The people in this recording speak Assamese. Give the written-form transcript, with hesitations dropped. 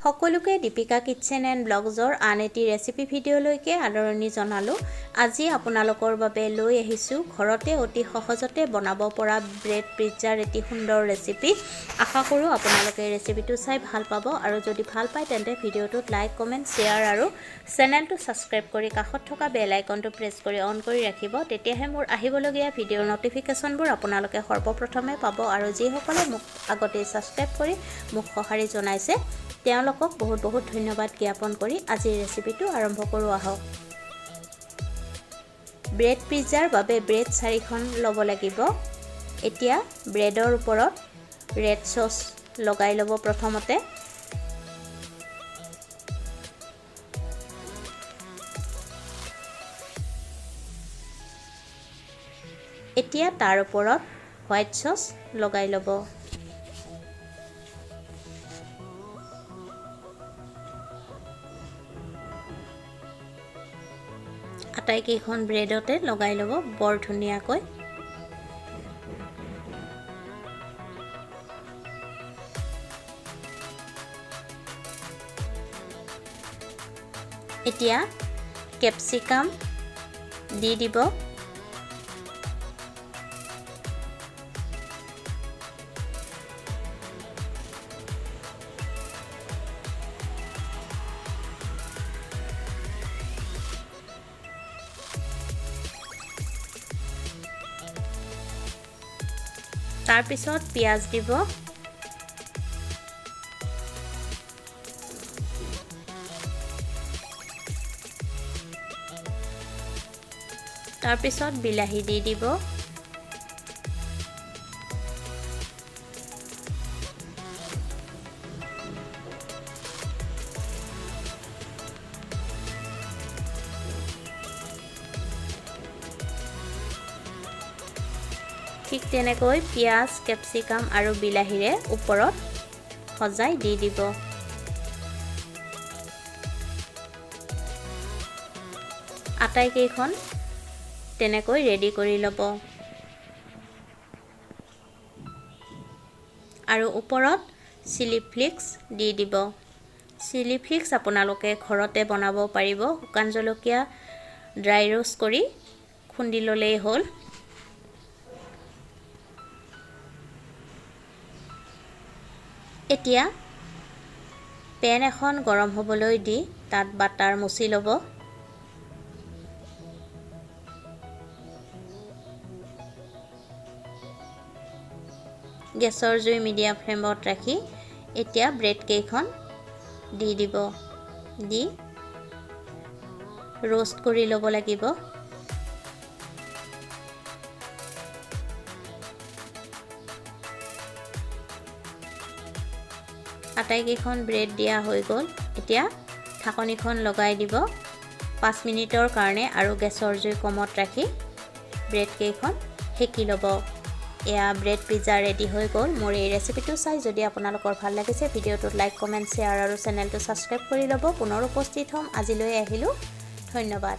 সকলোকে দীপিকা কিটচেন এণ্ড ব্লগছৰ আন এটি ৰেচিপি ভিডিঅ'লৈকে আদৰণি জনালোঁ। আজি আপোনালোকৰ বাবে লৈ আহিছোঁ ঘৰতে অতি সহজতে বনাব পৰা ব্ৰেড পিজ্জাৰ এটি সুন্দৰ ৰেচিপি। আশা কৰোঁ আপোনালোকে ৰেচিপিটো চাই ভাল পাব আৰু যদি ভাল পায় তেন্তে ভিডিঅ'টোত লাইক, কমেণ্ট, শ্বেয়াৰ আৰু চেনেলটো ছাবস্ক্ৰাইব কৰি কাষত থকা বেল আইকনটো প্ৰেছ কৰি অন কৰি ৰাখিব। তেতিয়াহে মোৰ আহিবলগীয়া ভিডিঅ'ৰ নটিফিকেশ্যনবোৰ আপোনালোকে সৰ্বপ্ৰথমে পাব আৰু যিসকলে মোক আগতেই ছাবস্ক্ৰাইব কৰি মোক সঁহাৰি জনাইছে তেওঁলোকক বহুত বহুত ধন্যবাদ জ্ঞাপন কৰি আজিৰ ৰেচিপিটো আৰম্ভ কৰোঁ আহক। ব্ৰেড পিজ্জাৰ বাবে ব্ৰেড 4খন ল'ব লাগিব। এতিয়া ব্ৰেডৰ ওপৰত ৰেড চচ লগাই ল'ব প্ৰথমতে। এতিয়া তাৰ ওপৰত হোৱাইট চচ লগাই ল'ব। আটাইকেইখন ব্ৰেডতে লগাই ল'ব বৰ ধুনীয়াকৈ। এতিয়া কেপচিকাম দি দিব। তাৰপিছত পিঁয়াজ দিব। তাৰপিছত বিলাহী দি দিব। ঠিক তেনেকৈ পিঁয়াজ, কেপচিকাম আৰু বিলাহীৰে ওপৰত সজাই দি দিব। আটাইকেইখন তেনেকৈ ৰেডি কৰি ল'ব আৰু ওপৰত চিলি ফ্লেক্স দি দিব। চিলি ফ্লেক্স আপোনালোকে ঘৰতে বনাব পাৰিব। শুকান জলকীয়া ড্ৰাই ৰোষ্ট কৰি খুন্দি ল'লেই হ'ল। এতিয়া পেন এখন গৰম হ'বলৈ দি তাত বাটাৰ মচি ল'ব। গেছৰ জুই মিডিয়াম ফ্লেমত ৰাখি এতিয়া ব্ৰেড কেইখন দি দিব। দি ৰোষ্ট কৰি ল'ব লাগিব। আটাইকেইখন ব্ৰেড দিয়া হৈ গ'ল। এতিয়া ঢাকনিখন লগাই দিব 5 মিনিটৰ কাৰণে আৰু গেছৰ জুই কমত ৰাখি ব্ৰেড কেইখন সেকি ল'ব। এয়া ব্ৰেড পিজ্জা ৰেডি হৈ গ'ল। মোৰ এই ৰেচিপিটো চাই যদি আপোনালোকৰ ভাল লাগিছে ভিডিঅ'টোত লাইক, কমেণ্ট, শ্বেয়াৰ আৰু চেনেলটো ছাবস্ক্ৰাইব কৰি ল'ব। পুনৰ উপস্থিত হ'ম। আজিলৈ আহিলোঁ। ধন্যবাদ।